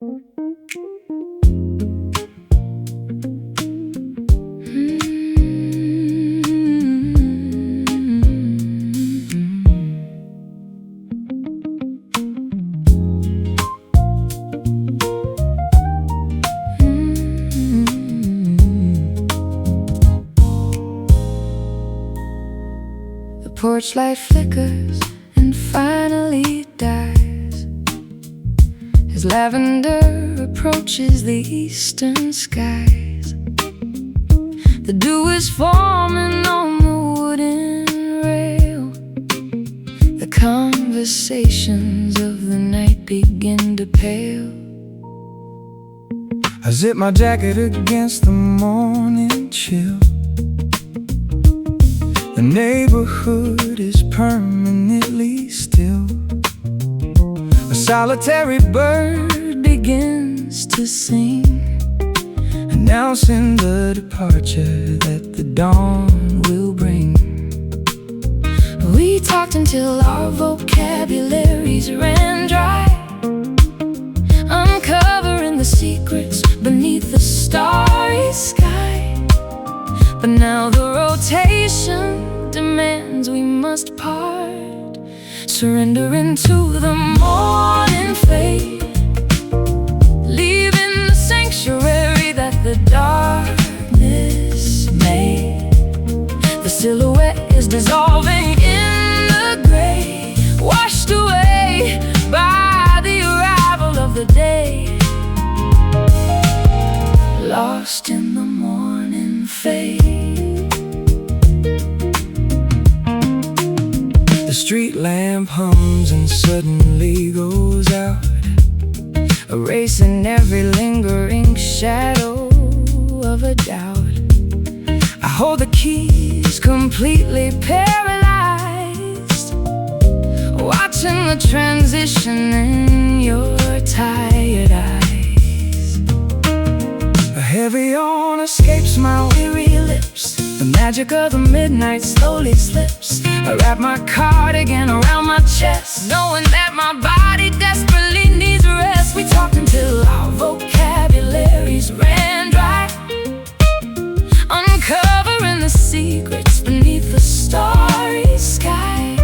The porch light flickers and finally dies as lavender approaches the eastern skies. The dew is forming on the wooden rail. The conversations of the night begin to pale. I zip my jacket against the morning chill. The neighborhood is permanently still. A solitary bird begins to sing, announcing the departure that the dawn will bring. We talked until our vocabularies ran dry, uncovering the secrets beneath the starry sky. But now the rotation demands we must part, surrendering to the morning fade, leaving the sanctuary that the darkness made. The silhouette is dissolving in the gray, washed away by the arrival of the day, lost in the morning fade. The street lamp hums and suddenly goes out, erasing every lingering shadow of a doubt. I hold the keys Completely paralyzed, watching the transition in your tired eyes. A heavy yawn escapes my weary lips. The magic of the midnight slowly slips. I wrap my cardigan around my chest, knowing that my body desperately needs rest. We talked until our vocabularies ran dry, uncovering the secrets beneath the starry sky.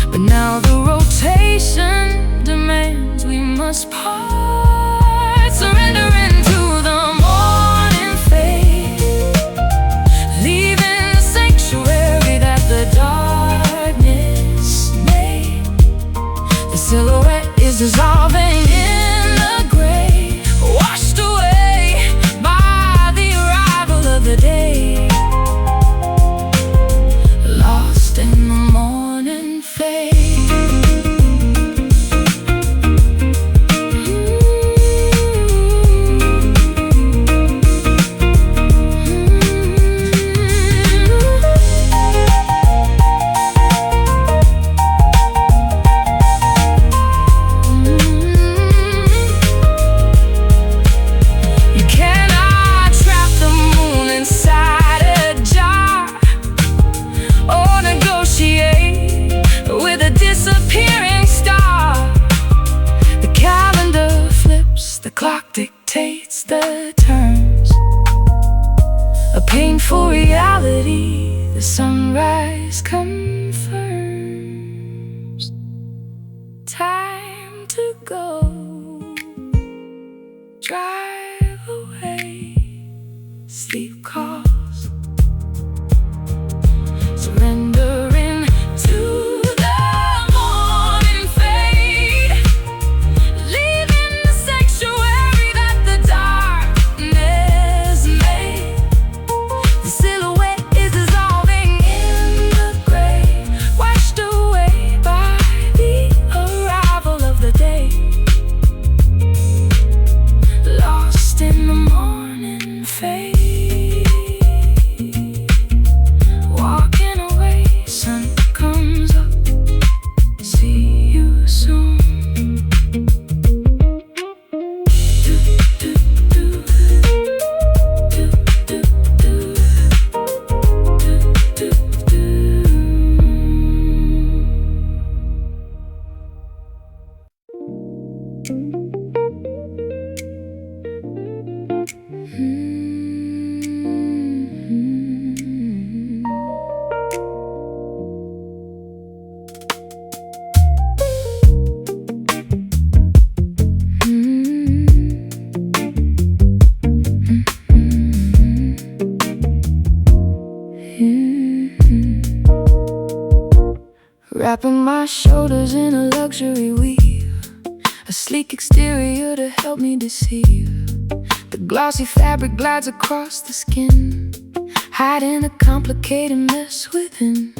But now the rotation demands we must part, surrendering to the morning fade, leaving the sanctuary that the darkness made. The silhouette is dissolving in the gray, washed away by the arrival of the day, lost in the morning fade. You cannot trap the moon inside a jar, or negotiate with a disappearing star. The calendar flips, the clock dictates the terms. A painful reality, the sunrise confirms. Time to go, drive away, sleep calls, surrendering to the morning fade, leaving the sanctuary that the darkness made. The silhouette is dissolving in the gray, washed away by the arrival of the day, lost in the morning fade. easier to help me deceive. The glossy fabric glides across the skin, hiding a complicated mess within.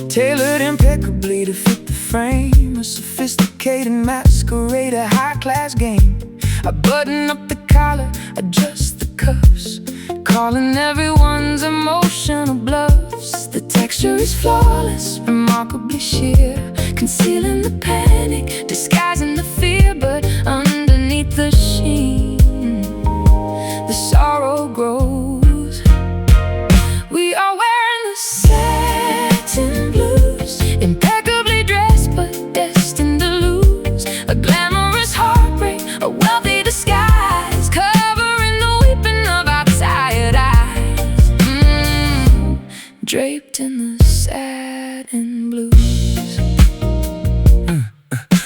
Tailored impeccably to fit the frame, a sophisticated masquerade, a high-class game. I button up the collar, adjust the cuffs, calling everyone's emotional bluffs. The texture is flawless, remarkably sheer, concealing the panic, disguising the fear. But underneath the sheen, the sorrow grows. We are wearing the satin blues, impeccably dressed but destined to lose. A glamorous heartbreak, a wealthy disguise, covering the weeping of our tired eyes. Draped in the satin blues.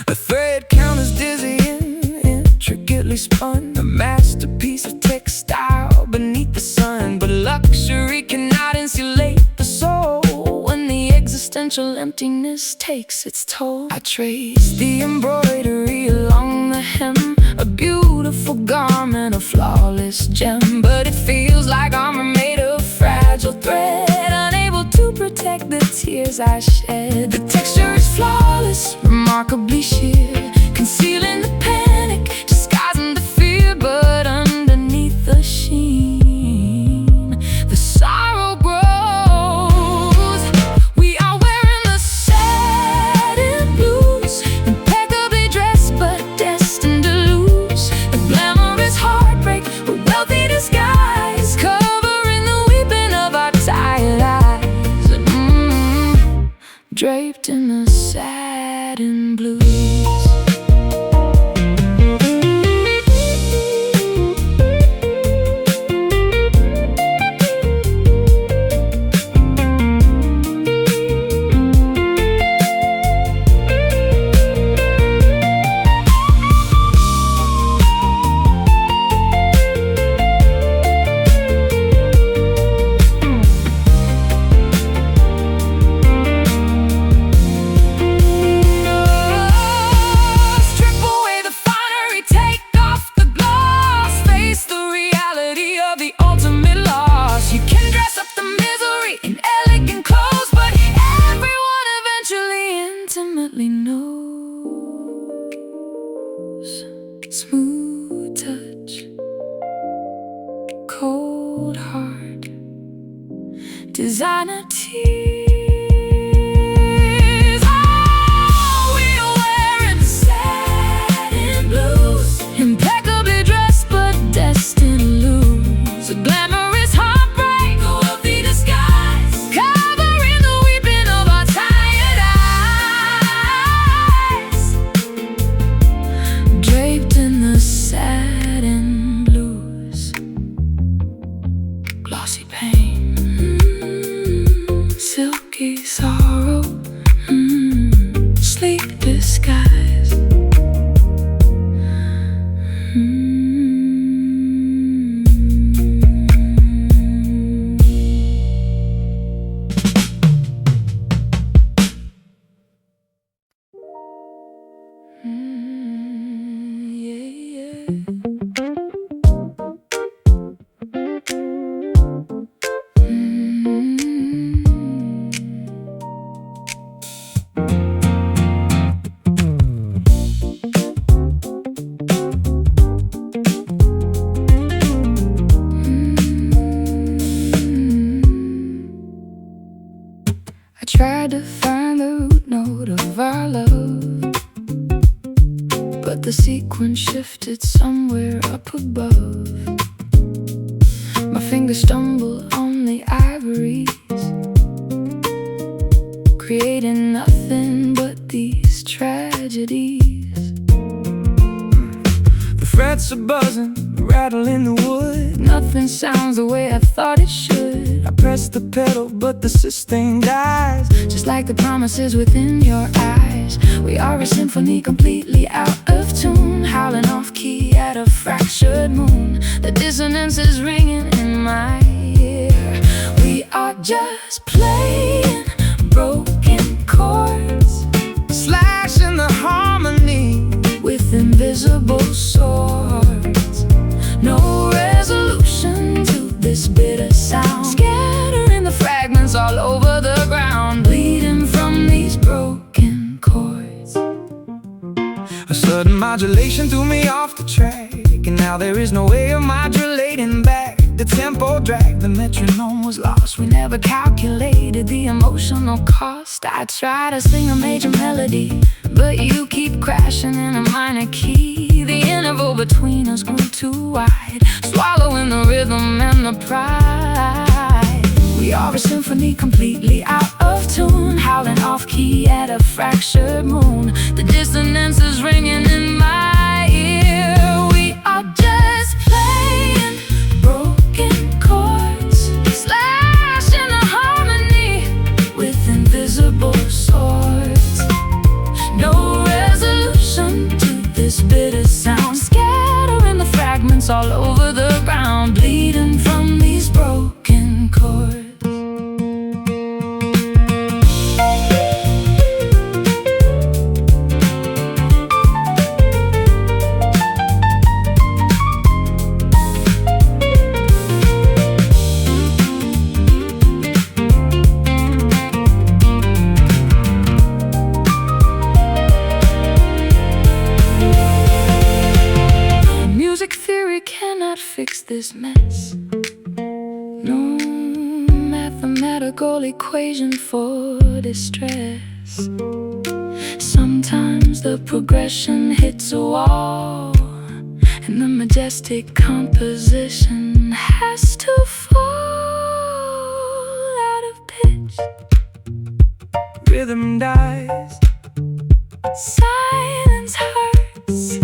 A thread count is dizzying, intricately spun, a masterpiece of textile beneath the sun. But luxury cannot insulate the soul when the existential emptiness takes its toll. I trace the embroidery along the hem, a beautiful garment, a flawless gem. But it feels like armor made of fragile thread, unable to protect the tears I shed. The texture is flawless, remarkably sheer, concealing the panic, disguising the fear. But underneath the sheen, the sorrow grows. We are wearing the satin blues, impeccably dressed but destined to lose. A glamorous heartbreak, a wealthy disguise, covering the weeping of our tired eyes. Draped in the satin blues. Smooth touch, cold heart, designer tears. Oh, we are wearing the satin blues, impeccably dressed but destined to lose. A glamorous heartbreak, a wealthy disguise, covering the weeping of our tired eyes. Draped in the satin blues, glossy pain, silky sorrow, sleep disguise. I tried to find the root note of our love, but the sequence shifted somewhere up above. My fingers stumble on the ivories, creating nothing but these tragedies. The frets are buzzing, rattle in the wood. Nothing sounds the way I thought it should. I press the pedal, but the sustain dies. Just like the promises within your eyes. We are a symphony completely out of tune, howling off key at a fractured moon. The dissonance is ringing in my ear. We are just playing broken chords, Slashing the harmony with invisible swords. modulation threw me off the track, and now there is no way of modulating back. The tempo dragged, the metronome was lost. We never calculated the emotional cost. I try to sing a major melody, but you keep crashing in a minor key. The interval between us grew too wide, swallowing the rhythm and the pride. We are a symphony completely out of tune, howling off key at a fractured moon. The dissonance is ringing in my ear. We are just playing broken chords, slashing the harmony with invisible swords. No resolution to this bitter sound, scattering the fragments all over the ground, bleeding from these broken chords. Fix this mess. No mathematical equation for distress. Sometimes the progression hits a wall, and the majestic composition has to fall out of pitch. Rhythm dies, silence hurts.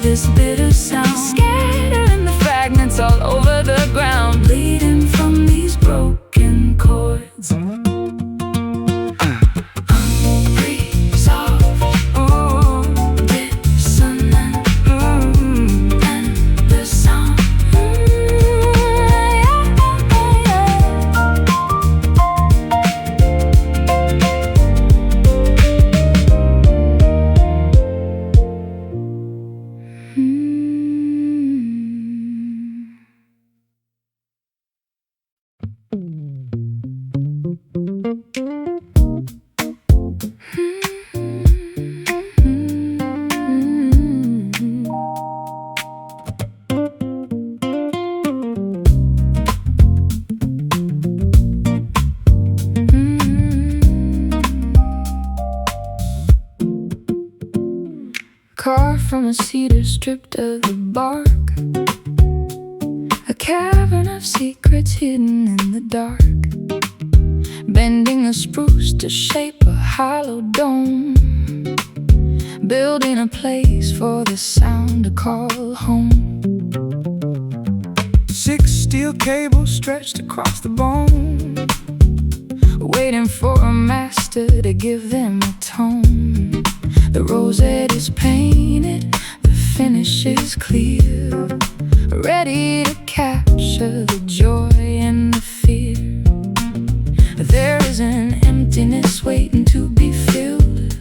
This bitter sound, scattering the fragments all over the ground, bleeding from these broken chords. Unresolved, dissonant, and the sound. Carved from a cedar stripped of the bark, a cavern of secrets hidden in the dark, bending a spruce to shape a hollow dome, building a place for the sound to call home. 6 steel cables stretched across the bone, waiting for a master to give them a tone. The rosette is painted, the finish is clear, ready to capture the joy and the fear. There is an emptiness waiting to be filled,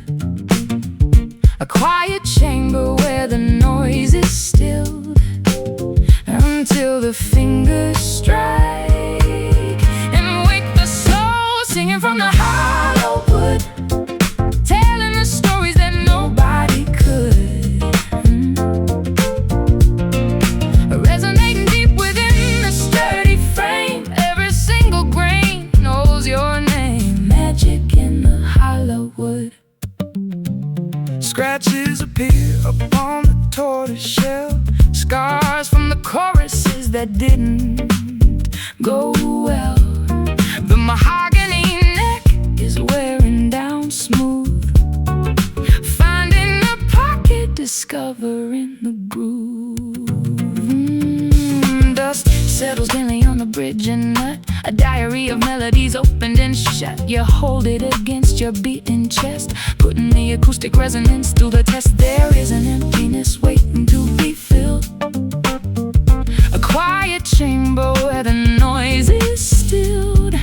a quiet chamber where the noise is stilled, until the fingers strike and wake the soul, singing from the hollow wood, telling the stories that nobody could. Resonating deep within the sturdy frame, every single grain knows your name. Magic in the hollow wood. Scratches appear upon the tortoise shell, scars from the choruses that didn't go well. The mahogany neck is wearing down smooth, finding a pocket, discovering the groove. Dust settles gently on the bridge and nut, a diary of melodies opened and shut. You hold it against your beating chest, putting the acoustic resonance through the test. There is an emptiness waiting to be filled, a quiet chamber where the noise is stilled,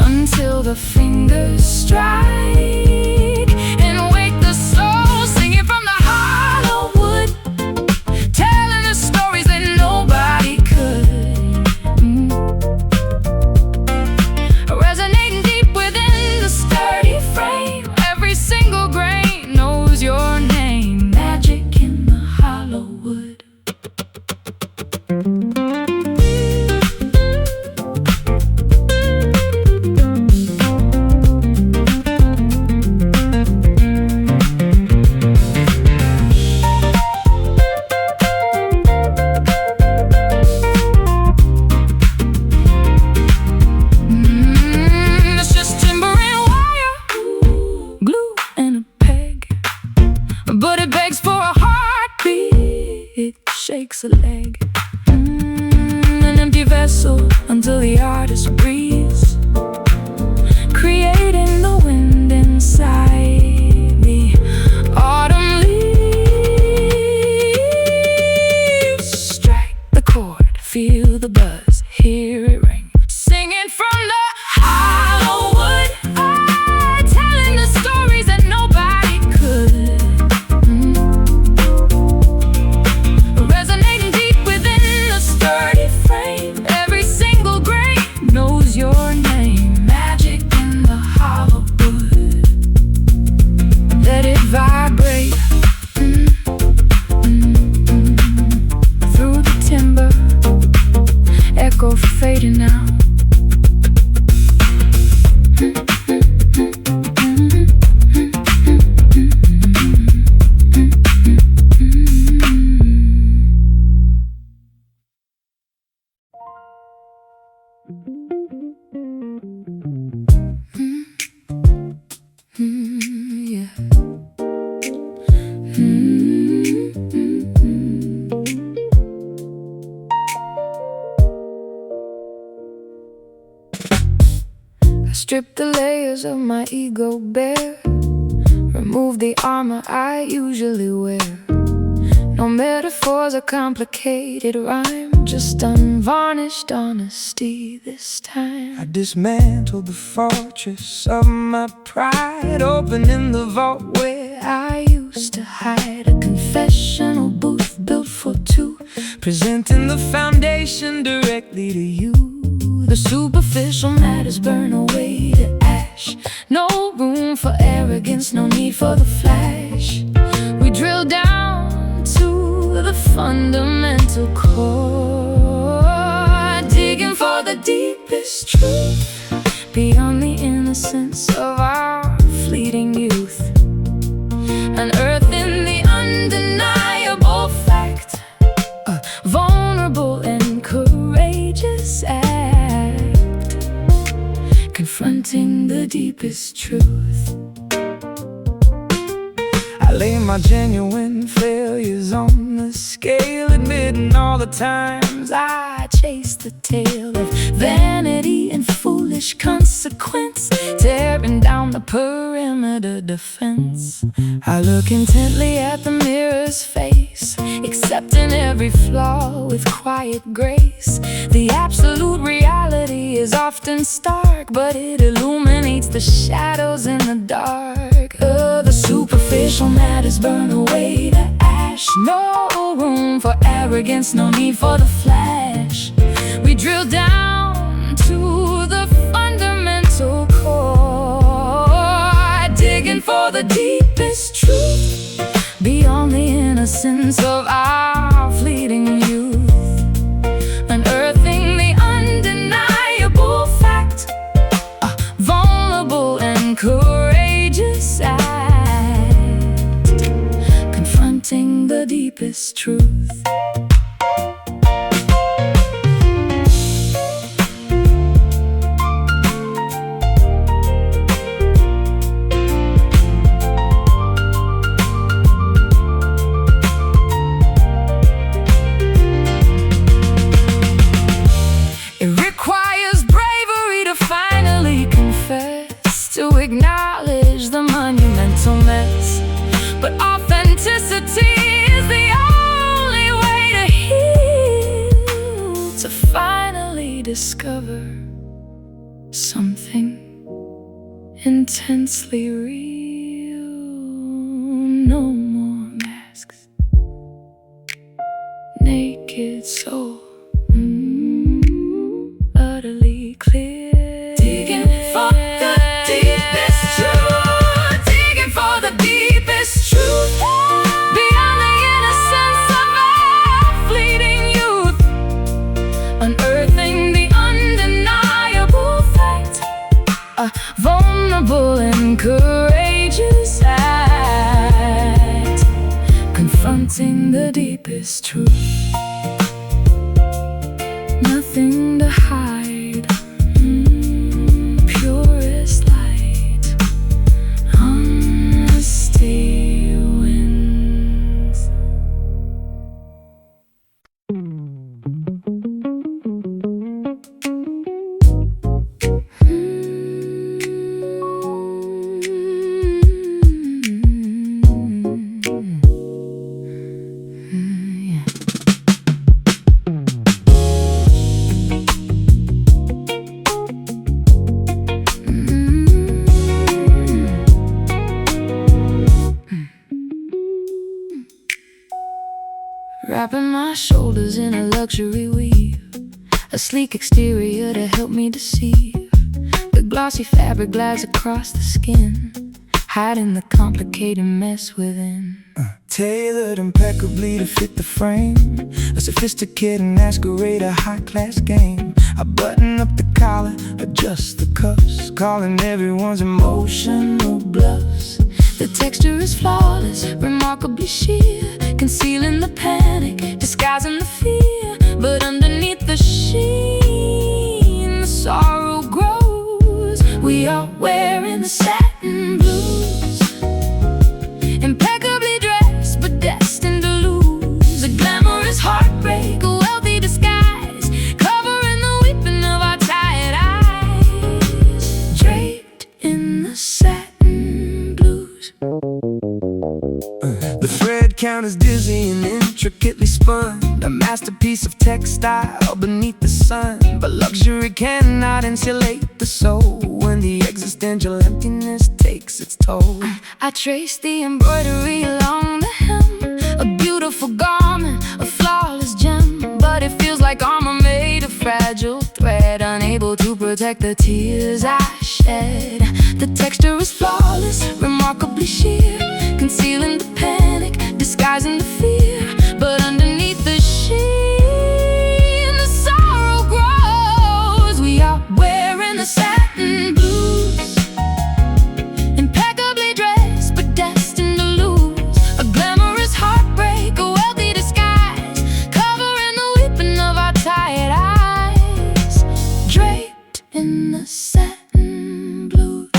until the fingers strike and wake the soul, singing from the heart. it shakes a leg. An empty vessel until the artist breathes, creating the wind inside me. Autumn leaves strike the chord, feel the buzz, hear it ring, singing from the Hollywood, telling the stories that nobody could. Resonating deep within the sturdy frame, every single grain knows your name. Magic in the hollow wood, let it vibrate through the timber, echo fading out. Yeah. I stripped the layers of my ego bare, remove the armor I usually wear. No metaphors or complicated rhyme, just unvarnished honesty this time. I dismantled the fortress of my pride, opening the vault where I used to hide, a confessional booth built for two, presenting the foundation directly to you. The superficial matters burn away to ash. No room for arrogance, no need for the flash. We drill down to the fundamental core, digging for the deepest truth, beyond the innocence of our fleeting youth. Unearthing the undeniable fact, a vulnerable and courageous act, confronting the deepest truth. I lay my genuine failures on the scale, admitting all the times I chased the tail of vanity and foolish consequence, tearing down the perimeter defense. I look Intently at the mirror's face, accepting every flaw with quiet grace. The absolute reality is often stark, but it illuminates the shadows in the dark. The superficial matters burn away to ash. No room for arrogance, no need for the flash. We drill down to the fundamental core, digging for the deepest truth, beyond the innocence of our fleeting youth. Unearthing the undeniable fact, a vulnerable and courageous act, confronting the deepest truth. Acknowledge the monumental mess, but authenticity is the only way to heal, to finally discover something intensely real. No more masks, naked soul, utterly clear. Digging for the deepest truth, digging for the deepest truth, beyond the innocence of our fleeting youth. Unearthing the undeniable fact, a vulnerable and courageous act, confronting the deepest truth. Nothing to hide, purest light, honesty wins. my shoulders in a luxury weave, a sleek exterior to help me deceive. The glossy fabric glides across the skin, hiding the complicated mess within. Tailored impeccably to fit the frame, a sophisticated masquerade, a high-class game. I button up the collar, adjust the cuffs, calling everyone's emotional bluffs. The texture is flawless, remarkably sheer, concealing the panic, disguising the fear. But underneath the sheen, the sorrow grows. We are wearing the satin blues, impeccably dressed but destined to lose. A glamorous heartbreak, a wealthy disguise, covering the weeping of our tired eyes. Draped in the satin blues. The thread count is dizzy and intricately spun, a masterpiece of textile beneath the sun. But luxury cannot insulate the soul when the existential emptiness takes its toll. I trace the embroidery along the hem, a beautiful garment, a flawless gem. But it feels like armor made of fragile thread, unable to protect the tears I shed. The texture is flawless, remarkably sheer, concealing the panic, disguising the fear. But underneath the sheen, the sorrow grows. We are wearing the satin blues, impeccably dressed but destined to lose. A glamorous heartbreak, a wealthy disguise, covering the weeping of our tired eyes. Draped in the satin blues.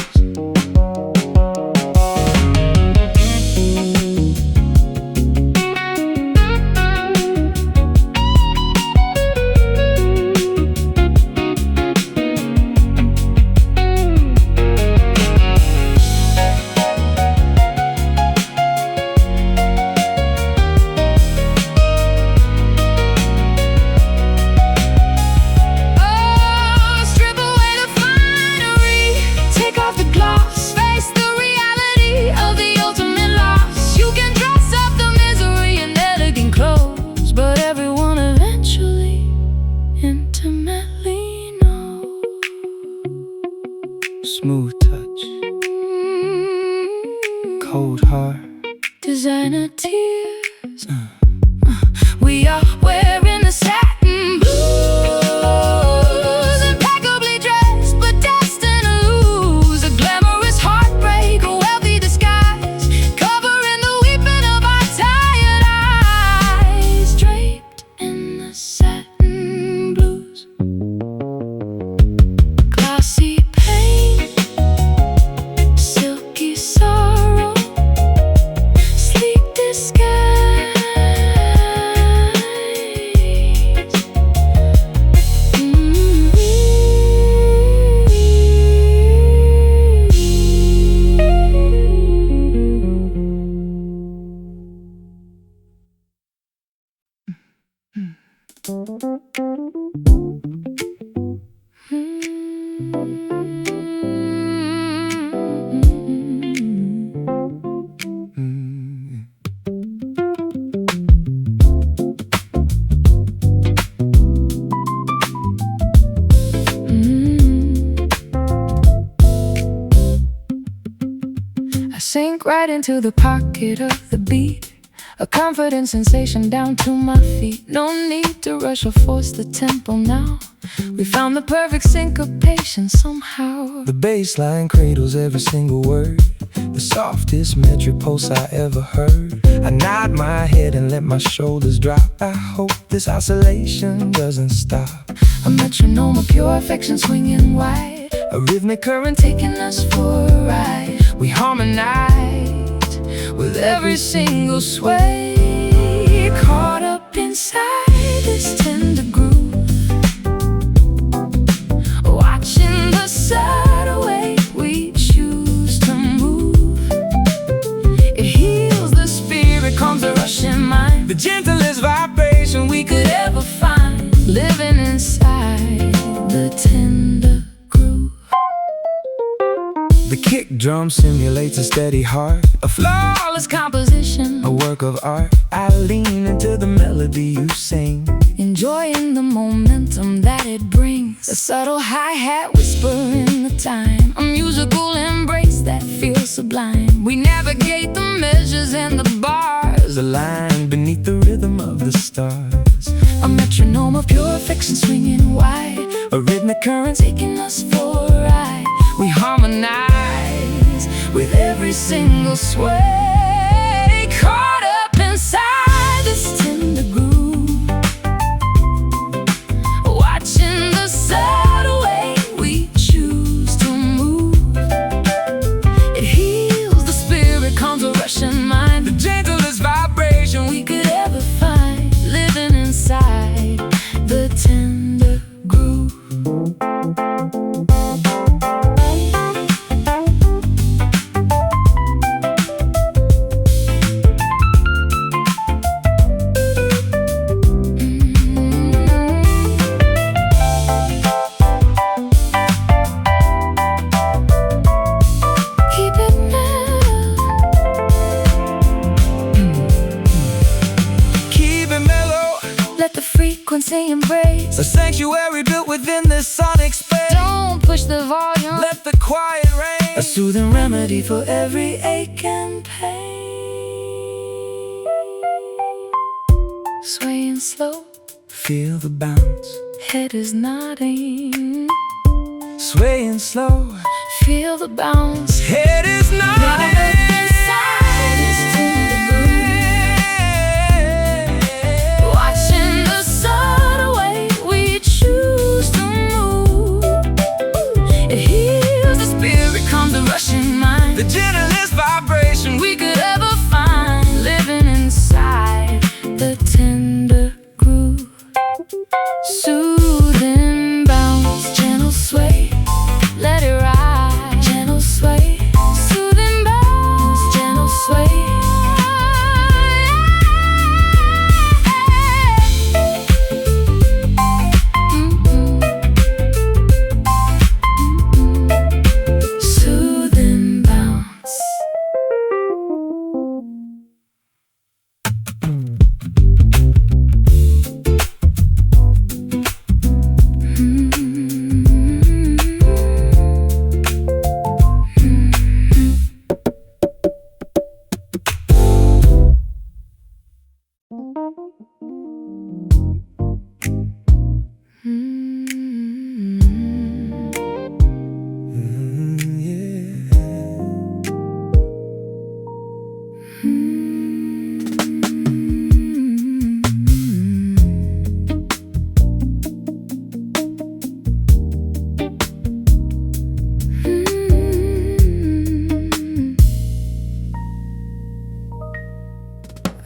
Smooth touch, cold heart, designer tears. We are wearing the satin blues, impeccably dressed but destined to lose. A glamorous heartbreak, a wealthy disguise, covering the weeping of our tired eyes. Draped in the satin blues. Glossy pain, silky sorrow, sleek disguise. I sink right into the pocket of the beat, a confident sensation down to my feet. No need to rush or force the tempo now. We found the perfect syncopation somehow. the bass line cradles every single word, the softest metric pulse I ever heard. I nod my head and let my shoulders drop. I hope this oscillation doesn't stop. A metronome of pure affection swinging wide, A rhythmic current taking us for a ride. We harmonize with every single sway, caught up inside this tender groove, watching the subtle way we choose to move. It heals the spirit, calms the rushing mind, the gentlest vibration we could ever find, living inside the tender groove. The kick drum simulates a steady heart, a flawless composition, a work of art. I lean into the melody you sing, enjoying the momentum that it brings. A subtle hi-hat whisper in the time, a musical embrace that feels sublime. We navigate the measures and the bars, a line beneath the rhythm of the stars, a metronome of pure fiction swinging wide, a rhythmic current taking us for a ride. We harmonize with every single sway, caught up inside this tender groove, watching the subtle way we choose to move. It heals the spirit, calms a rushing mind, the gentlest vibration we could ever find, living inside the tender groove. Embrace a sanctuary built within this sonic space. Don't push the volume, let the quiet reign, a soothing remedy for every ache and pain. Swaying slow, feel the bounce, head is nodding. Swaying slow, feel the bounce, head is nodding. The gentlest vibration we could ever find, living inside the tender groove. Soothing bounce, gentle sway, let it ride. Gentle sway, soothing bounce, gentle sway.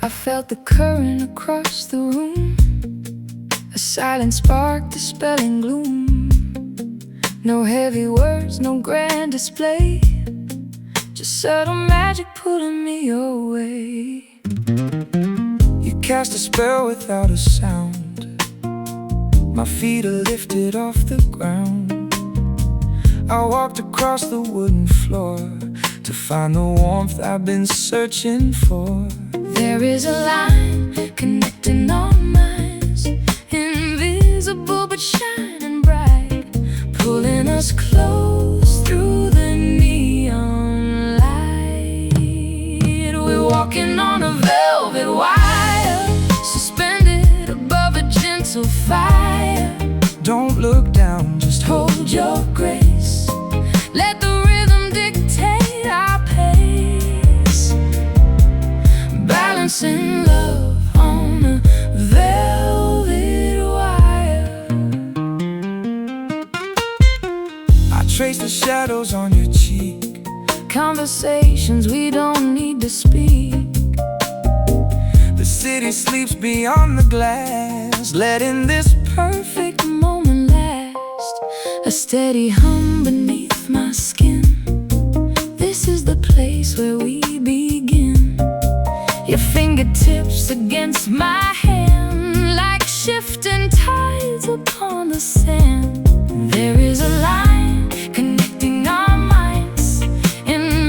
I felt the current across the room, a silent spark dispelling gloom. No heavy words, no grand display, just subtle magic pulling me your way. You cast a spell without a sound, my feet are lifted off the ground. I walked across the wooden floor to find the warmth I've been searching for. There is a line connecting our minds, invisible but shining bright, pulling us close through the neon light. We're walking on a velvet wire, suspended above a gentle fire. Don't look down, just hold your grace. Let the rhythm dictate our pace, balancing love on a velvet wire. I trace the shadows on your cheek, conversations we don't need to speak. The city sleeps beyond the glass, letting this perfect moment last. A steady hum beneath my skin, this is the place where we begin. Your fingertips against my hand, like shifting tides upon the sand. There is a line connecting our minds, in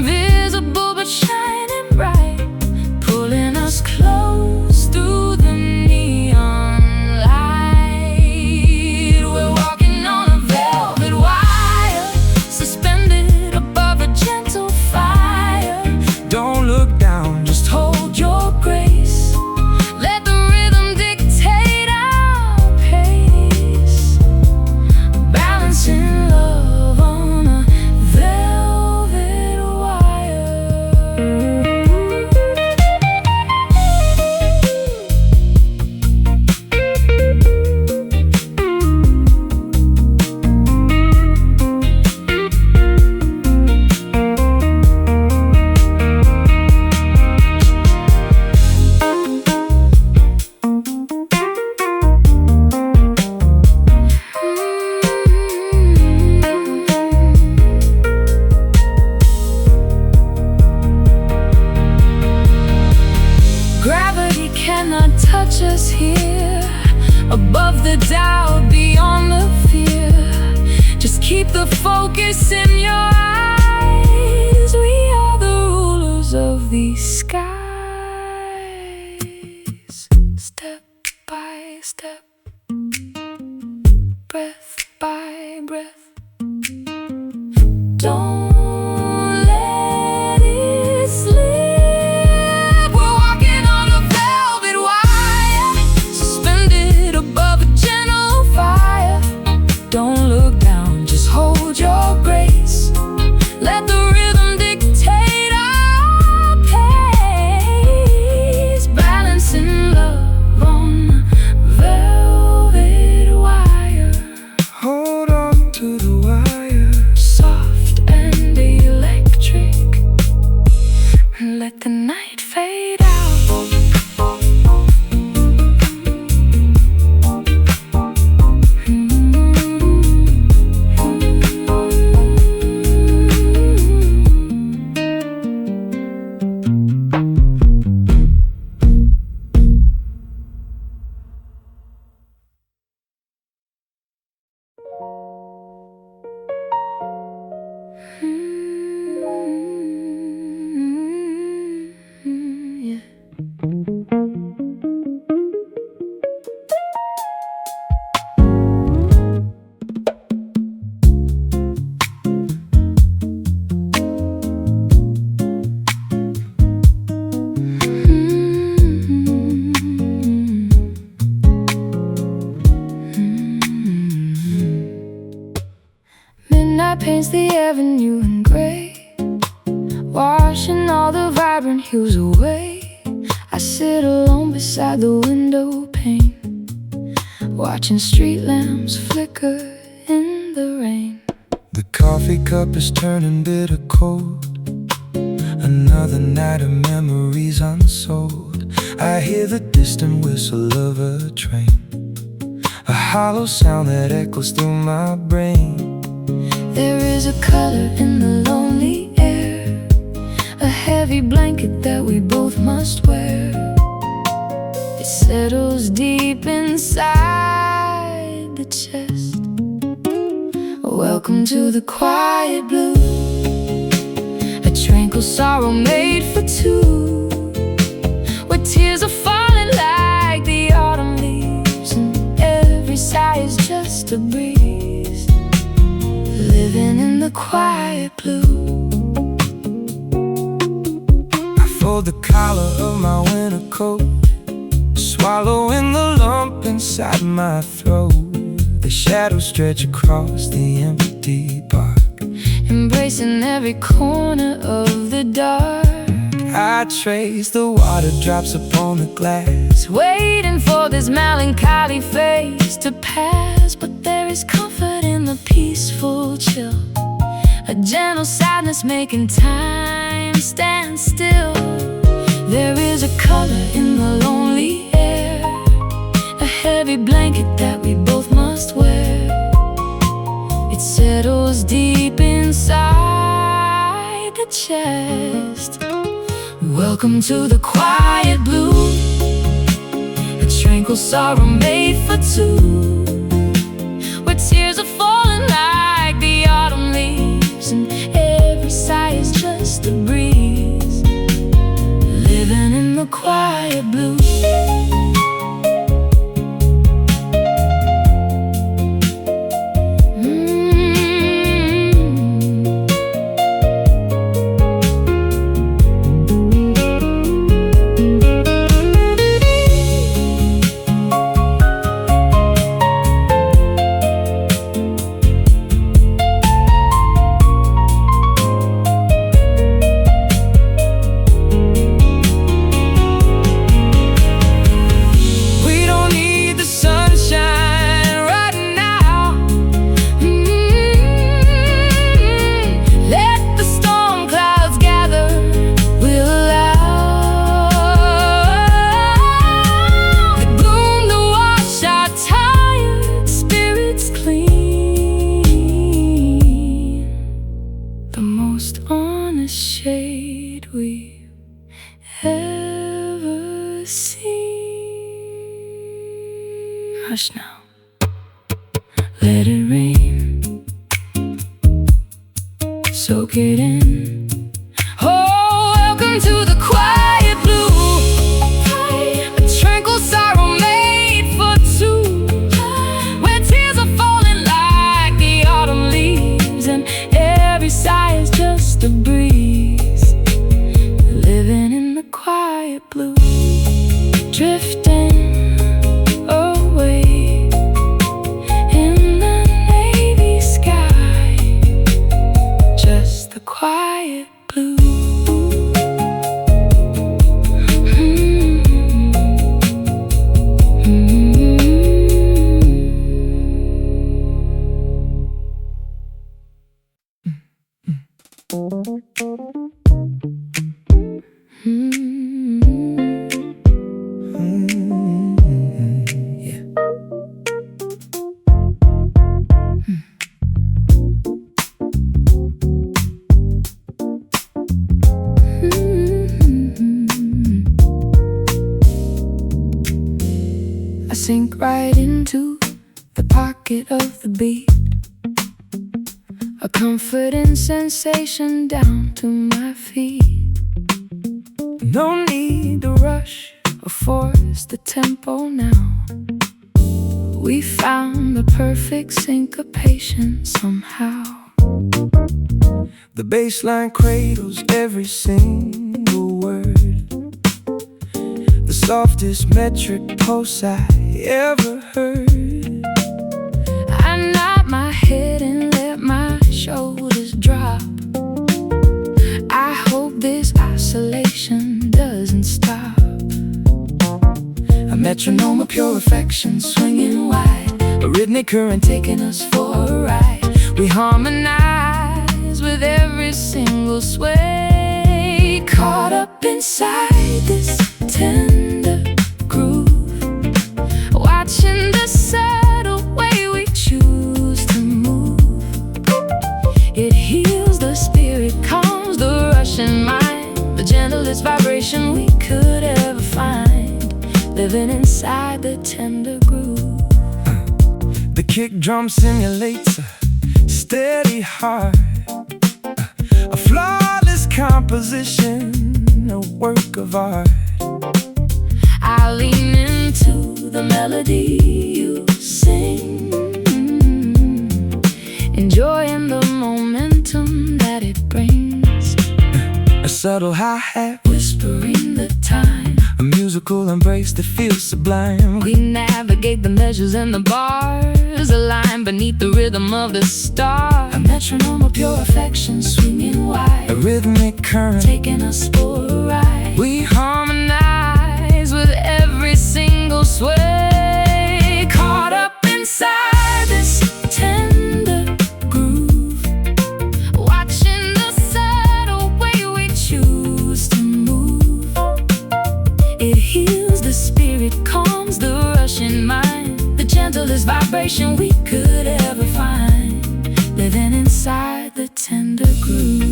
above the doubt, beyond the fear. Just keep the focus in your eyes. We are the rulers of these skies. Step by step, breath by breath. Don't let it slip. We're walking on a velvet wire, suspended above a gentle fire. Don't look down, just hold your grace. Let the rhythm dictate our pace. Balancing love on velvet wire. Hold on to the wire, Soft and electric. Let the night fade out. Yeah. Midnight paints the avenue in gray, washing all the vibrant hues away. I sit alone beside the window pane, watching street lamps flicker in the rain. the coffee cup is turning bitter cold. Another night of memories unsold. I hear the distant whistle of a train, a hollow sound that echoes through my brain. There is a color in the lonely air, a heavy blanket that we both must wear. It settles deep inside the chest. Welcome to the quiet blue, a tranquil sorrow made for two, where tears are falling like the autumn leaves, and every sigh is just a breeze. Living in the quiet blue. I fold the collar of my winter coat, swallowing the lump inside my throat. The shadows stretch across the empty park, Embracing every corner of the dark. I trace the water drops upon the glass, Waiting for this melancholy phase to pass. But there is comfort in the peaceful chill, a gentle sadness making time stand still. There is a color in the lonely air, a heavy blanket that we both must wear. It settles deep inside the chest. Welcome to the quiet blue, a tranquil sorrow made for two, where tears are falling like the autumn leaves, and every sigh is just a breeze. Living in the quiet blue. Hush now, let it rain, soak it in. Oh, welcome to the quiet blue, a tranquil sorrow made for two, where tears are falling like the autumn leaves, and every sigh is just a breeze. Living in the quiet blue, drifting away in the navy sky, just the quiet blue. I sink right into the pocket of the beat, a comforting sensation down to my feet. No need to rush or force the tempo now. We found the perfect syncopation somehow. The bass line cradles every single word, the softest metric pulse I ever heard. I nod my head and let my shoulders drop. I hope this isolation doesn't stop. A metronome of pure affection swinging wide, a rhythmic current taking us for a ride. We harmonize with every single sway, caught up inside this tender groove, watching the subtle way we choose to move. It heals the spirit, calms the rushing mind, the gentlest vibration we could ever find, living inside the tender groove. The kick drum simulates a steady heart, a flawless composition, a work of art. I lean into the melody you sing, enjoying the momentum that it brings. A subtle hi-hat, Whispering the time, a musical embrace that feels sublime. we navigate the measures and the bars, align beneath the rhythm of the star. A metronome of pure affection swinging wide, A rhythmic current, taking us for a ride. we harmonize with every single sway, caught up inside this tender groove, watching the subtle way we choose to move. It heals the spirit, calms the rushing mind, the gentlest vibration we could ever find, living inside the tender groove.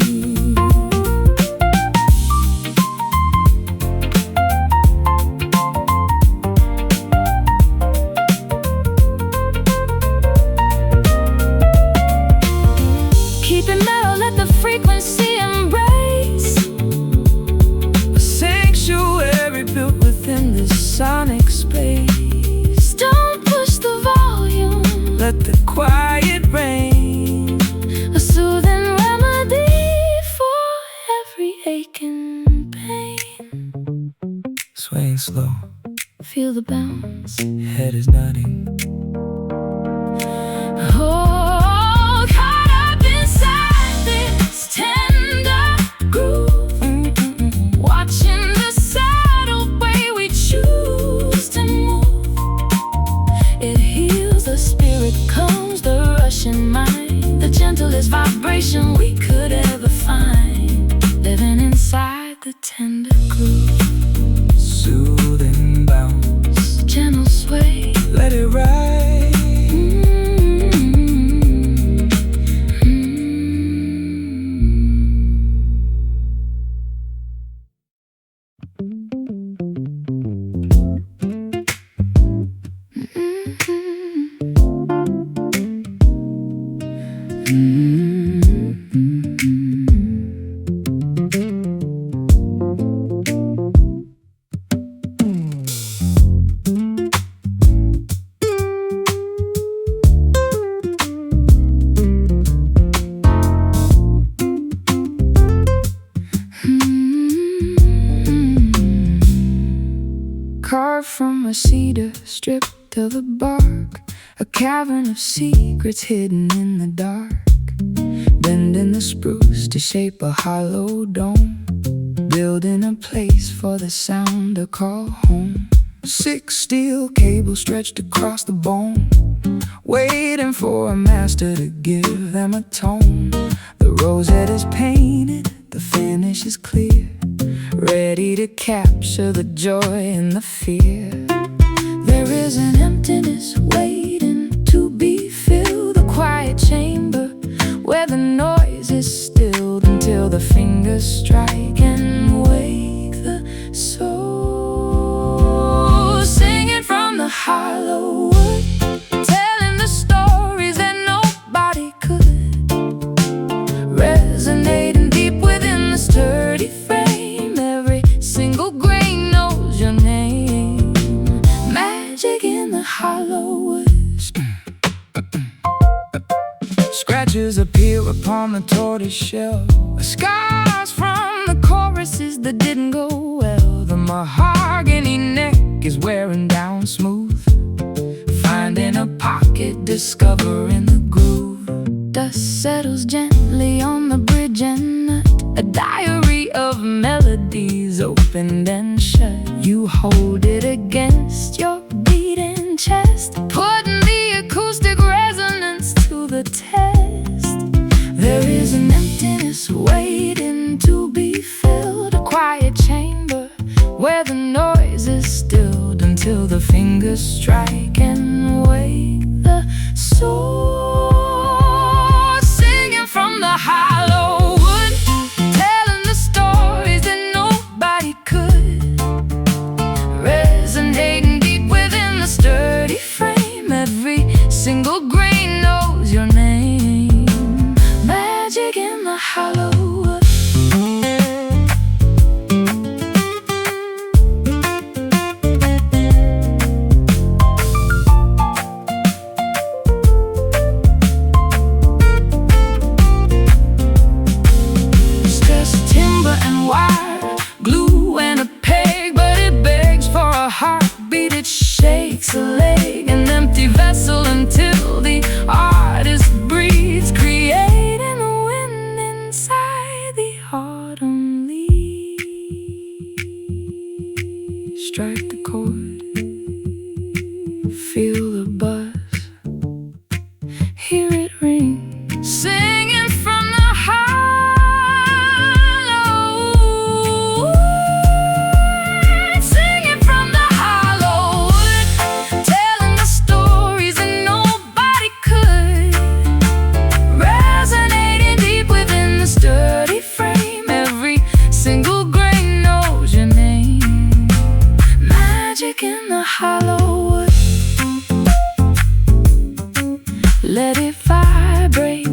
Keep it mellow, let the frequency embrace a sanctuary built within this sonic space. Don't push the volume, Let the quiet reign, a soothing remedy for every ache and pain. swaying slow, Feel the bounce. head is nodding. Oh, caught up inside this tender groove, watching the subtle way we choose to move. It heals the spirit, calms the rushing mind, the gentlest vibration we could ever find, living inside the tender groove. Soothing bounce, Gentle sway, let it ride. Carved from a cedar, stripped of the bark, a cavern of secrets hidden in the dark. Bending the spruce to shape a hollow dome, building a place for the sound to call home. 6 steel cables stretched across the bone, waiting for a master to give them a tone. The rosette is painted, the finish is clear, ready to capture the joy and the fear. There is an emptiness waiting to be filled, a quiet chamber where the noise is stilled until the fingers strike and wake the soul. Singing from the hollow wood, telling the stories that nobody could, resonating deep within the sturdy frame. Every single grain knows your name. Magic in the hollow wood. Scratches appear upon the tortoise shell, scars from the choruses that didn't go well. The mahogany neck is wearing down smooth, finding a pocket, discovering the groove. Dust settles gently on the bridge and nut, a diary of melodies opened and shut. You hold it against your beating chest, putting the acoustic resonance to the test. There is an emptiness waiting to be filled, a quiet chamber where the noise is stilled until the fingers strike and wake the soul. Singing from the hollow wood, telling the stories that nobody could, resonating deep within the sturdy frame. Every single grain knows your name. Magic in the hollow wood. Stress, timber and wire, glue and a peg, but it begs for a heartbeat. It shakes a leg, an empty vessel until the artist breathes, creating a wind inside the autumn leaves. Strike the chord, feel the buzz, hear it ring. Singing from the hollow wood, singing from the hollow wood, telling the stories that nobody could, resonating deep within the sturdy frame. Every single grain knows your name. Magic in the hollow wood. Let it vibrate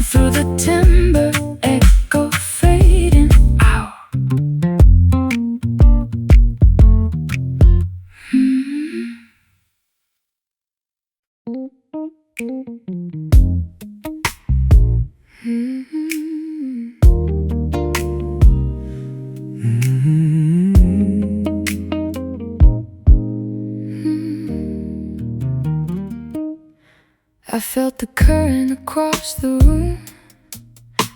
through the timber, echo fading out. I felt the current across the room,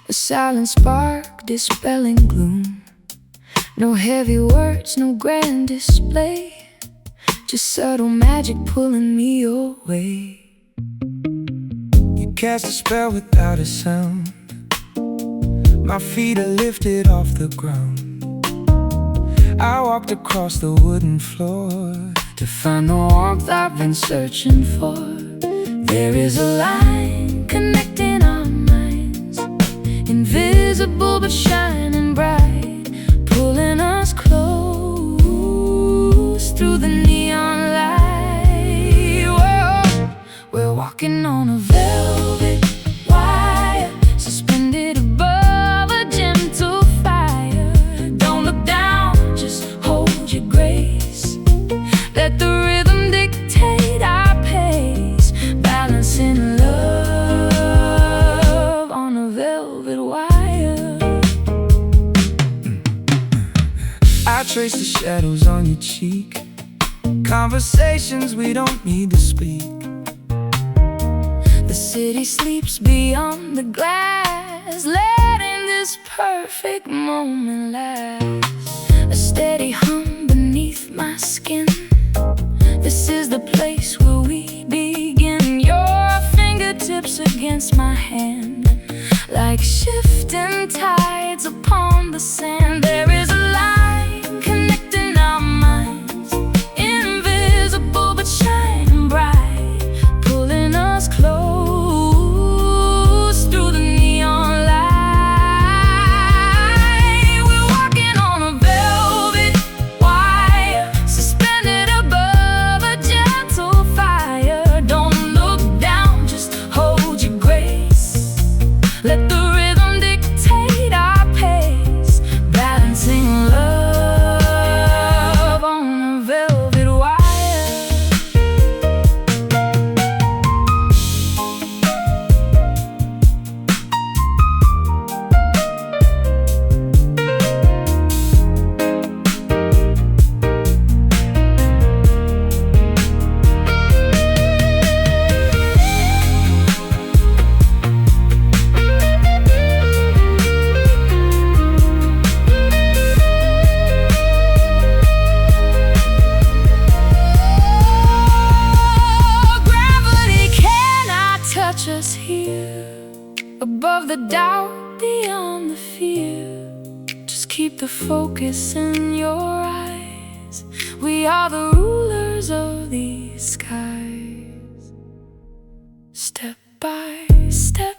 a silent spark dispelling gloom. No heavy words, no grand display, just subtle magic pulling me away. You cast a spell without a sound, my feet are lifted off the ground. I walked across the wooden floor to find the warmth I've been searching for. There is a line connecting our minds, invisible but shining bright, pulling us close through the neon light. walking on a velvet wire, suspended above a gentle fire. Don't look down, just hold your grace. Let the rhythm dictate our pace, balancing love on a velvet wire. I trace the shadows on your cheek, conversations we don't need to speak. The city sleeps beyond the glass, letting this perfect moment last. A steady hum beneath my skin. This is the place where we begin. Your fingertips against my hand, like shifting tides upon the sand. There is a line connecting our minds, invisible but shining bright, pulling us close through the neon light. We're walking on a velvet wire, suspended above a gentle fire. Don't look down, just hold your grace. Let the rhythm dictate our pace, balancing love on a velvet wire. Gravity cannot touch us here, above the doubt, beyond the fear. Just keep the focus in your eyes. We are the rulers of these skies. Step by step,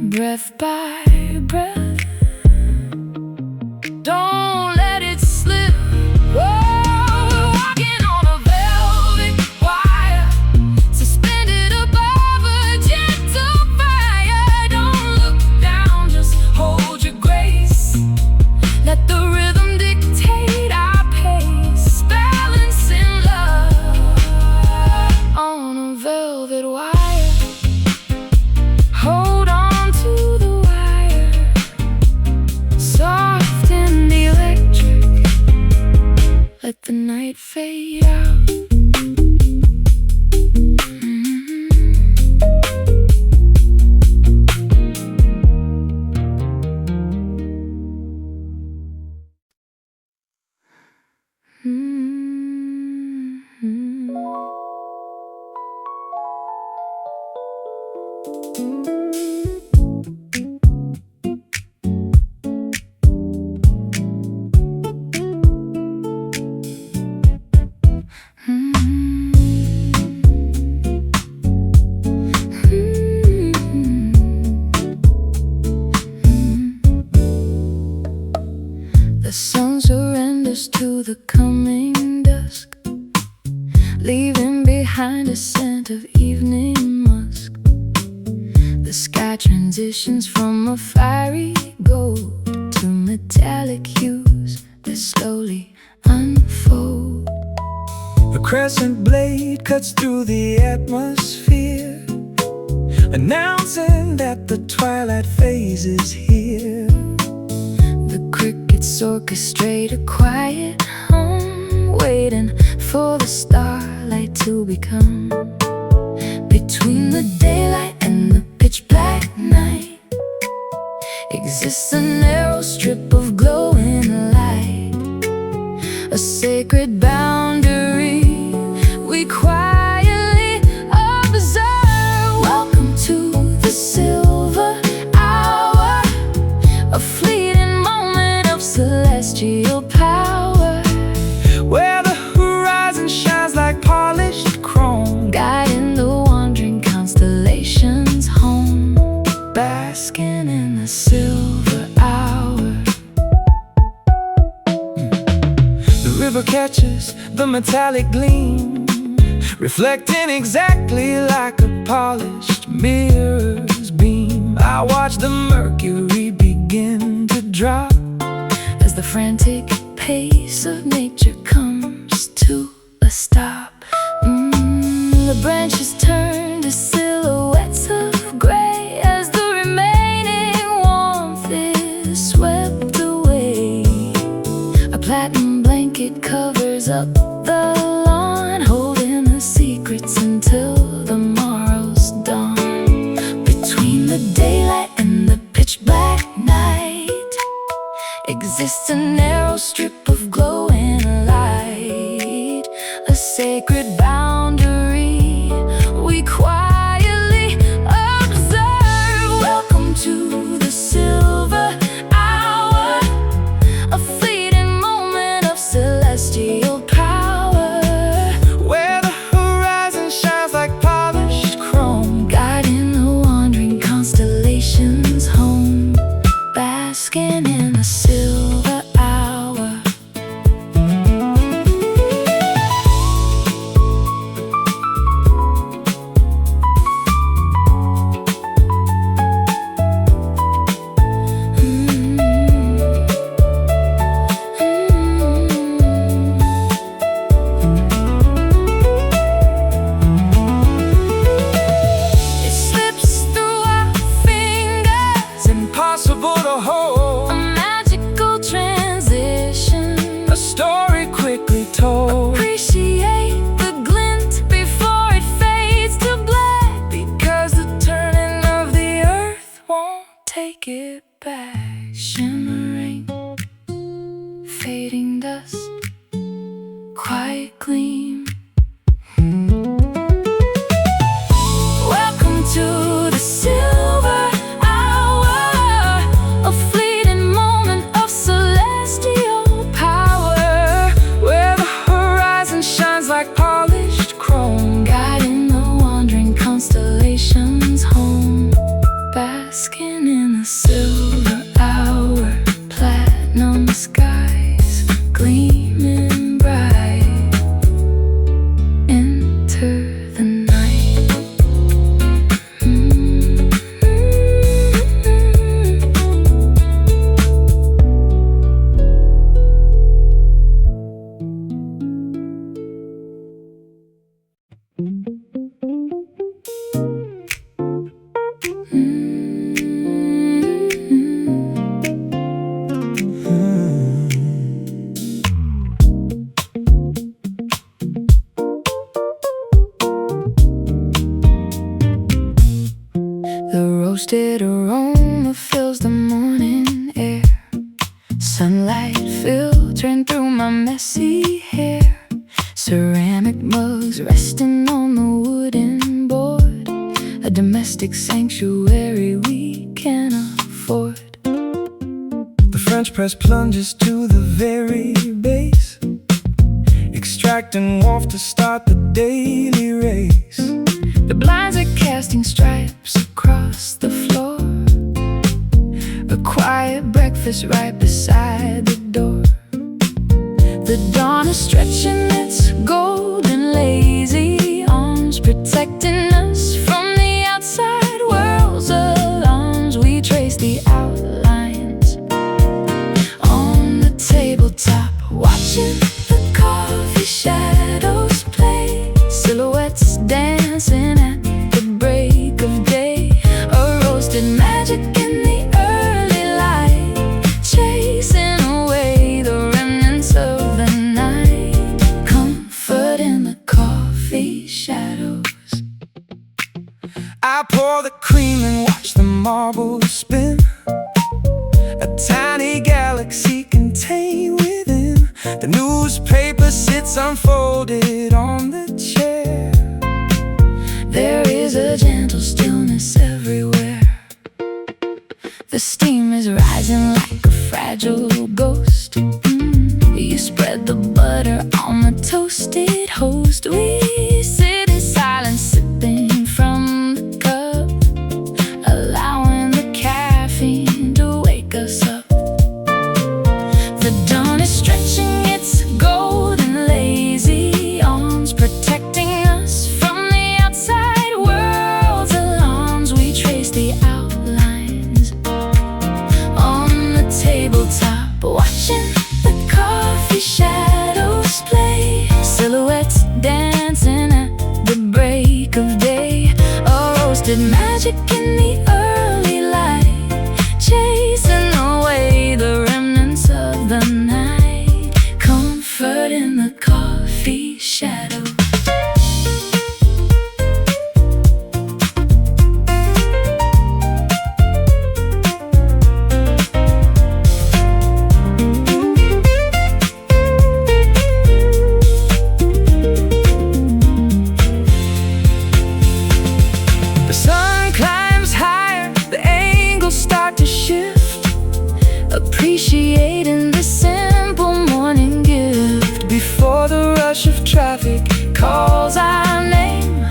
breath by breath. Don't let it slip. Whoa, walking on a velvet wire, suspended above a gentle fire. Don't look down, just hold your grace. Let the rhythm dictate our pace, balancing love on a velvet wire. Hold on to the wire, soft and electric. Let the night fade out. The sun surrenders to the coming dusk, leaving behind a scent of evening musk. The sky transitions from a fiery gold to metallic hues that slowly unfold. A crescent blade cuts through the atmosphere, announcing that the twilight phase is here. The crickets orchestrate a quiet hum, waiting for the starlight to become. Between the daylight and the pitch black night exists a narrow strip of glowing light, a sacred boundary we quietly observe. Welcome to the silver hour, a fleeting moment of celestial power, where the horizon shines like polished chrome, guiding the wandering constellations home, basking in the silver hour. The river catches the metallic gleam, reflecting exactly like a polished mirror's beam. I watch the mercury begin to drop as the frantic pace of nature comes to a stop. The branches turn to silhouettes of gray as the remaining warmth is swept away. A platinum blanket covers up the lawn, holding the secrets until the morrow's dawn. Between the daylight and the pitch black night exists a narrow strip of glowing light, a sacred boundary we quietly observe. Welcome to the silver hour, a fleeting moment of celestial power, where the horizon shines like polished chrome, guiding the wandering constellations home, basking in the silver hour. it slips through our fingers, impossible to hold, A magical transition. a story quickly told. Appreciate the glint before it fades to black, Because the turning of the earth won't take it back. shimmering, fading dust, quiet gleam. Welcome to the silver hour, a fleeting moment of celestial Power, where the horizon shines like polished chrome, guiding the wandering constellations home, basking in the silver hour. Platinum skies gleaming bright, enter the night. The roasted aroma fills the morning air, sunlight filtering through my messy hair. Ceramic mugs resting on the wooden board, a domestic sanctuary we can afford. The French press plunges to the very base, extracting warmth to start the daily race. The blinds are casting stripes across the floor, a quiet breakfast right beside the door. The dawn is stretching its golden lazy arms, protecting us from the outside world's alarms. We trace the outlines on the tabletop, watching the coffee shadows play, silhouettes dancing at the break of day. A roasted magic in the early light, chasing away the remnants of the night. Comfort in the coffee shadows. I pour the cream and watch the marbles spin, a tiny galaxy contained within. The newspaper sits unfolded on the chair. There is a gentle stillness everywhere. The steam is rising like a fragile ghost. You spread the butter on the toasted host. We sit in silence, sipping from the cup, allowing the caffeine to wake us up. The dawn is stretching its gold Roasted magic in the early light, chasing away the remnants of the night. Comfort in the coffee shadow. Appreciating the simple morning gift. Before the rush of traffic calls our name,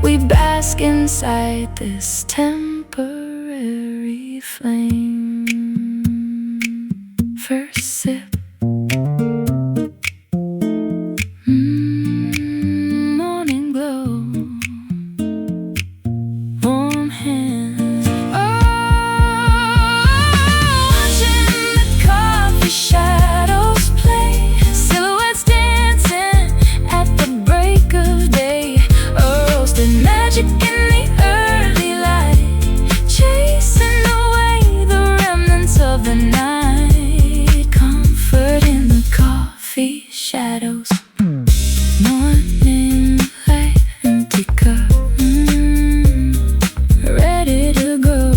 we bask inside this temporary flame. First sip, morning glow, warm hands. Shadows play, silhouettes dancing at the break of day. A roasted magic in the early light, chasing away the remnants of the night. Comfort in the coffee shadows. Morning light, empty cup, ready to go.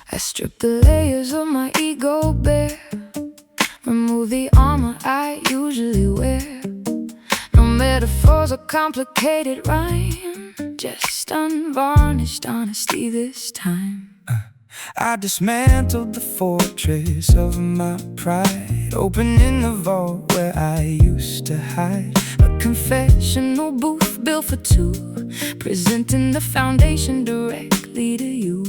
I strip the layers of my ego bare, remove the armor I usually wear. No metaphors or complicated rhyme, just unvarnished honesty this time. I dismantled the fortress of my pride, opening the vault where I used to hide. A confessional booth built for two, presenting the foundation directly to you.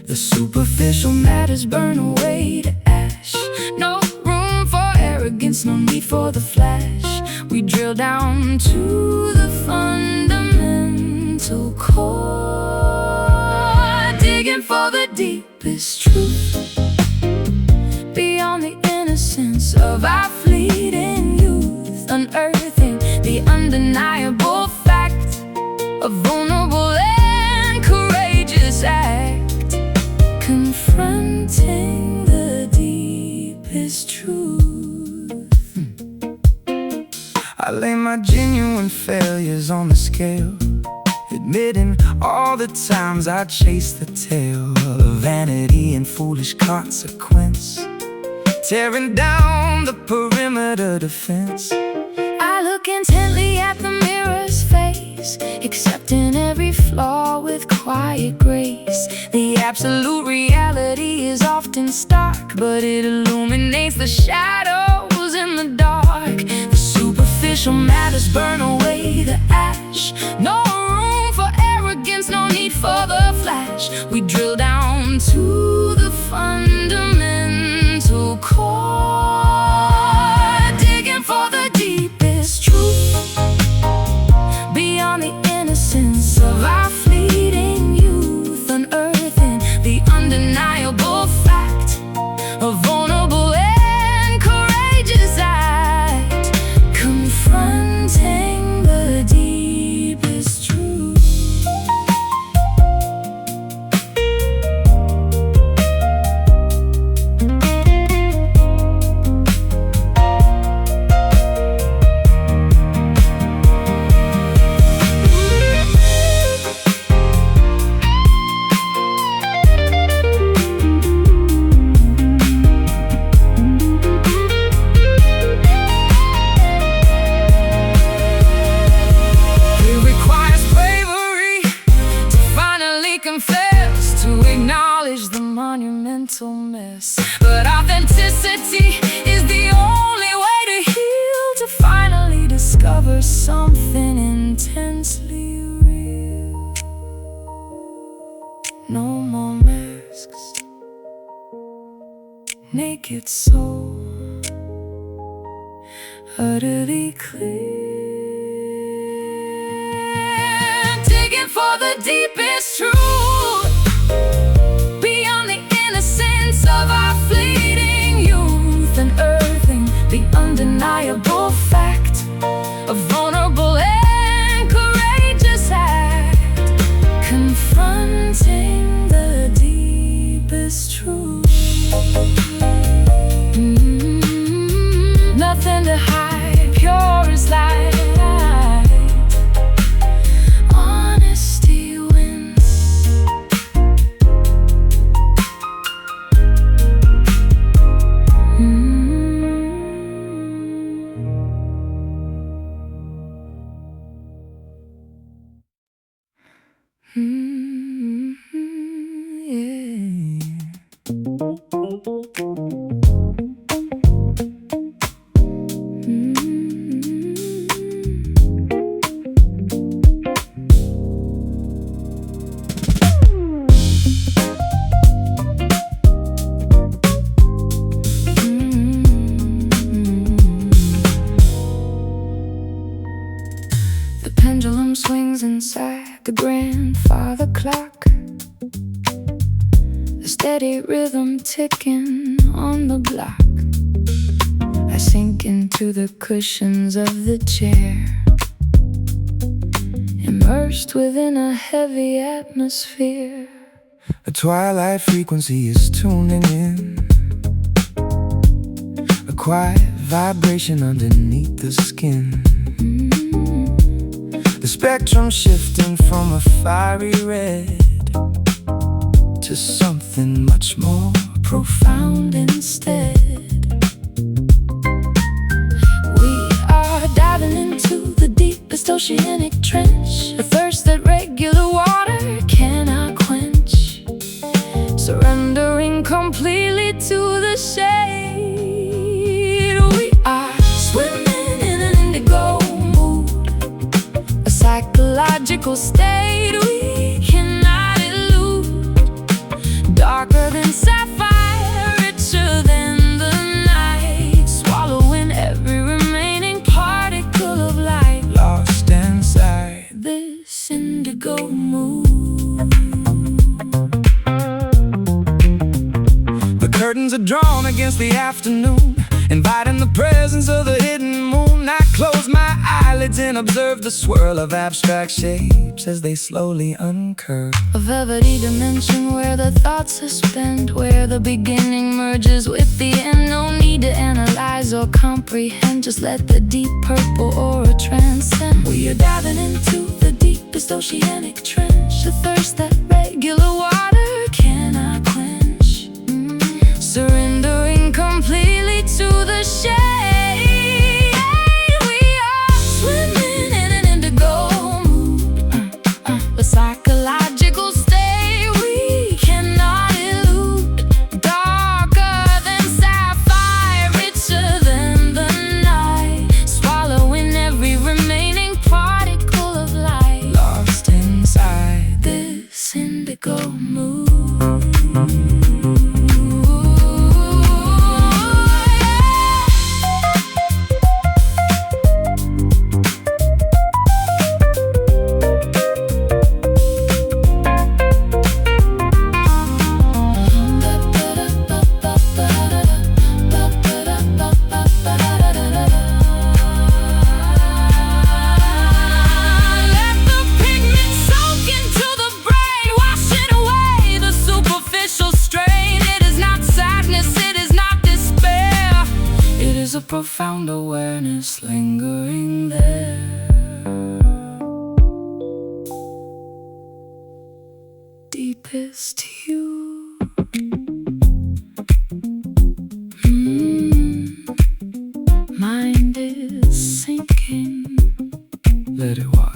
The superficial matters burn away to ash. No room for arrogance, no need for the flash. We drill down to the fundamental core, digging for the deepest truth, beyond the innocence of our fleeting youth. Unearthing the undeniable fact, a vulnerable and courageous act, confronting the deepest truth. I lay my genuine failures on the scale, admitting all the times I chased the tail of vanity and foolish consequence, tearing down the perimeter defense. I look intently at the mirror's face, accepting every flaw with quiet grace. The absolute reality is often stark, but it illuminates the shadows in the dark. The superficial matters burn away the ash. No room for arrogance, no need for the flash. We drill down to the fundamental core, digging for the deepest truth, beyond the innocence of our fleeting youth. Unearthing the undeniable fact, a vulnerable and courageous act, confronting the deepest truth. naked soul, utterly clear, digging for the deepest truth, beyond the innocence of our fleeting youth, and earthing the undeniable fact, a vulnerable and courageous act, confronting the deepest truth. Nothing to hide, pure as light. Honesty wins. The pendulum swings inside the grandfather clock, a steady rhythm ticking on the block. I sink into the cushions of the chair, immersed within a heavy atmosphere. A twilight frequency is tuning in, a quiet vibration underneath the skin. The spectrum shifting from a fiery red to something much more profound instead. We are diving into the deepest oceanic trench, a thirst that regular water cannot quench, surrendering completely to the shade. We are swimming in an indigo mood, a psychological state we cannot elude, darker than sapphire, richer than the night, swallowing every remaining particle of light, lost inside this indigo mood. The curtains are drawn against the afternoon, inviting the presence of the hidden moon. I close my eyelids and observe the swirl of abstract shapes as they slowly uncurve. A velvety dimension where the thoughts suspend, where the beginning merges with the end. No need to analyze or comprehend, just let the deep purple aura transcend. We are diving into the deepest oceanic trench, a thirst that regular water cannot quench, surrendering completely to the shade. We are swimming in an indigo mood, a psychological state we cannot elude, darker than sapphire, richer than the night, swallowing every remaining particle of light, lost inside this indigo mood. A profound awareness lingering there, deepest hue. Mind is sinking, let it wash.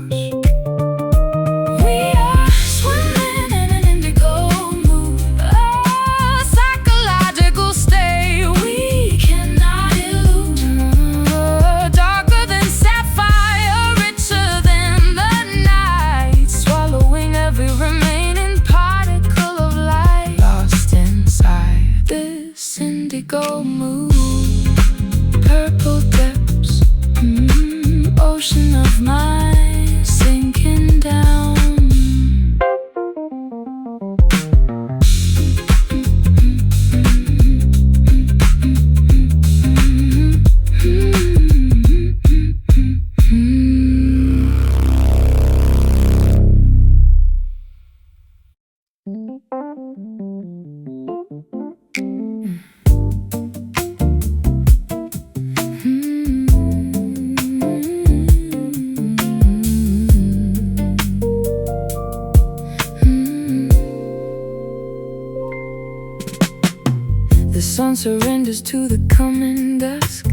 Remaining particle of light. whispers to the coming dusk,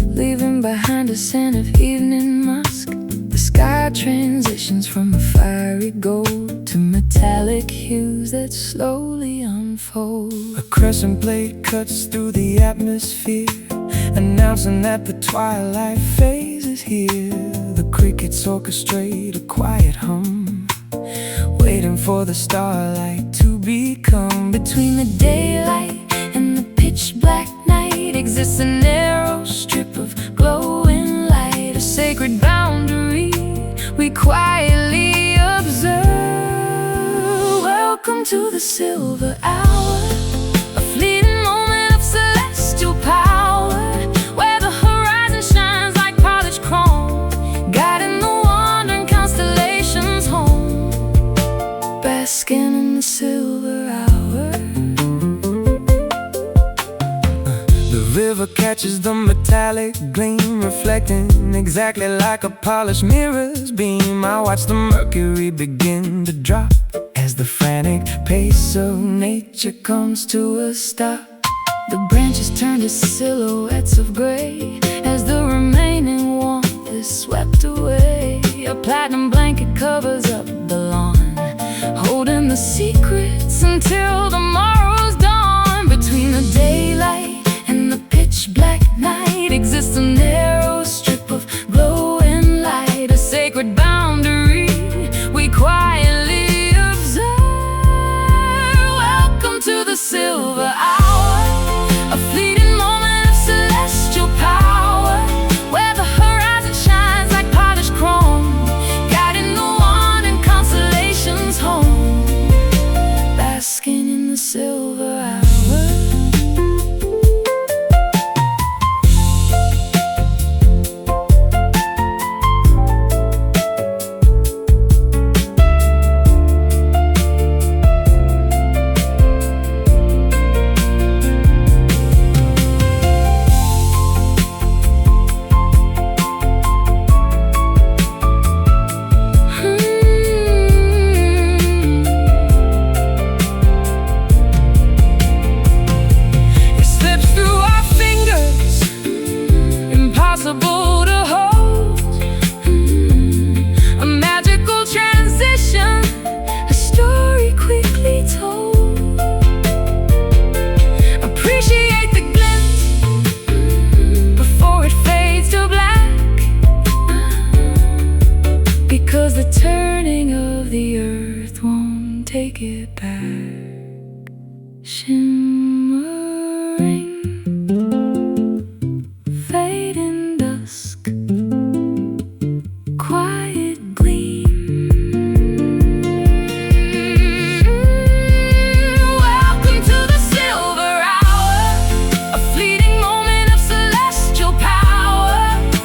leaving behind a scent of evening musk. The sky transitions from a fiery gold to metallic hues that slowly unfold. A crescent blade cuts through the atmosphere, announcing that the twilight phase is here. The crickets orchestrate a quiet hum, waiting for the starlight to become. Between the daylight and the pitch black night exists a narrow strip of glowing light, a sacred boundary we quietly observe. Welcome to the silver hour, a fleeting moment of celestial power, where the horizon shines like polished chrome, guiding the wandering constellations home, basking in the silver hour. The river catches the metallic gleam, reflecting exactly like a polished mirror's beam. I watch the mercury begin to drop as the frantic pace of nature comes to a stop. The branches turn to silhouettes of gray as the remaining warmth is swept away. A platinum blanket covers up the lawn, holding the secrets until tomorrow's dawn. Between the daylight and the pitch black night exists a narrow strip of glowing light, a sacred boundary we quietly observe. Welcome to the silver hour, a fleeting moment of celestial power, where the horizon shines like polished chrome, guiding the wandering constellations home, basking in the silver hour. Impossible to hold, a magical transition, a story quickly told. Appreciate the glint before it fades to black, because the turning of the earth won't take it back. Shimmering fading dusk, quiet gleam. Welcome to the silver hour, a fleeting moment of celestial power,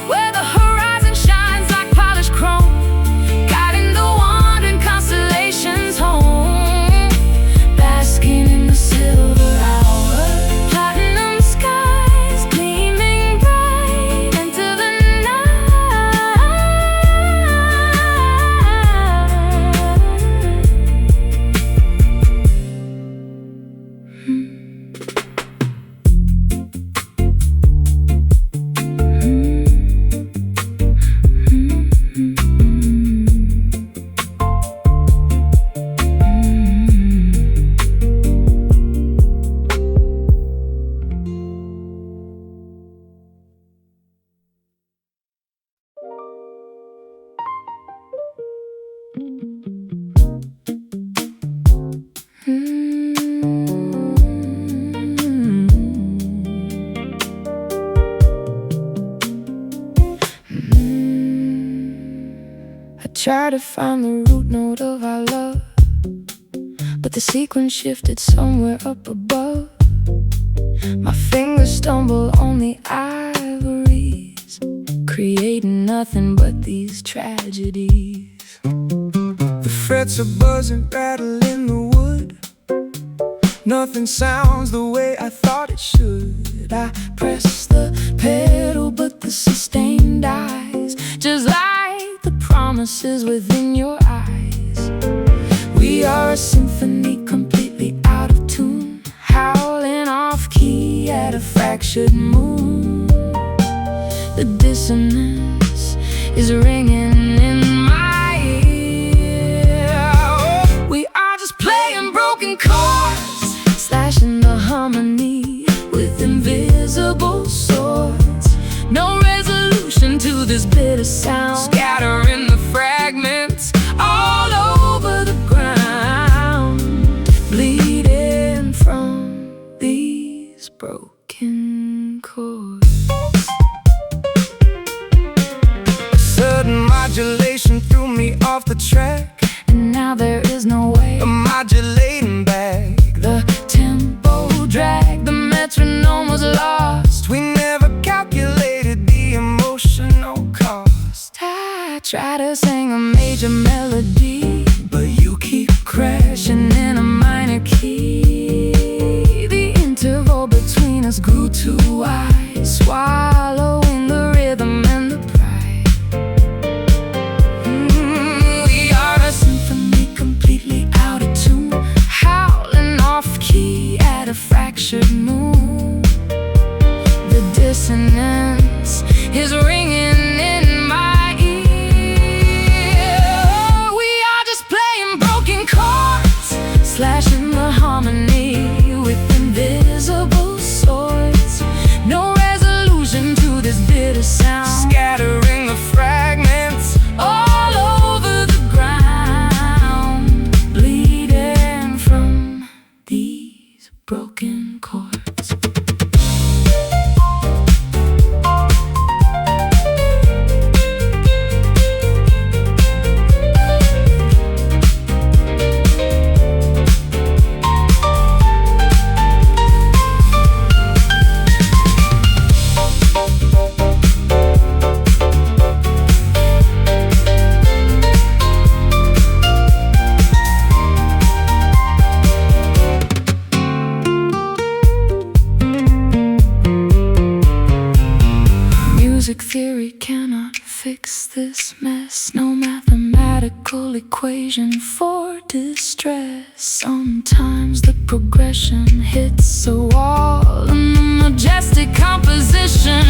where the horizon shines like polished chrome, guiding the wandering constellations home, basking in the silver hour. Platinum skies gleaming bright into the I try to find the root note of our love, but the sequence shifted somewhere up above. My fingers stumble on the ivories, creating nothing but these tragedies. The frets are buzzing, rattling the wood. Nothing sounds the way I thought it should. I press the pedal, but the sustain dies, just like the promises within your eyes. We are a symphony completely out of tune, howling off key key at a fractured moon. The dissonance is ringing in my ear. We are just playing broken chords, slashing the harmony with invisible swords. No resolution to this bitter sound, scattering the fragments all over the ground, bleeding from these broken chords. A sudden modulation threw me off the track, and now there is no way a modulating back. the tempo dragged, the metronome was lost. We never calculated the emotional cost. I try to sing a major melody, But you keep crashing in a minor key. The interval between us grew too wide, swallowing the rhythm and the pride. We are a symphony completely out of tune, howling off key at a fractured moon. The dissonance is ringing in my ear. We are just playing broken chords, slashing the harmony with invisible swords. No resolution to this bitter sound, scattering the fragments all over the ground, bleeding from these broken chords. Music theory cannot fix this mess, no mathematical equation for distress. Sometimes the progression hits a wall, and the majestic composition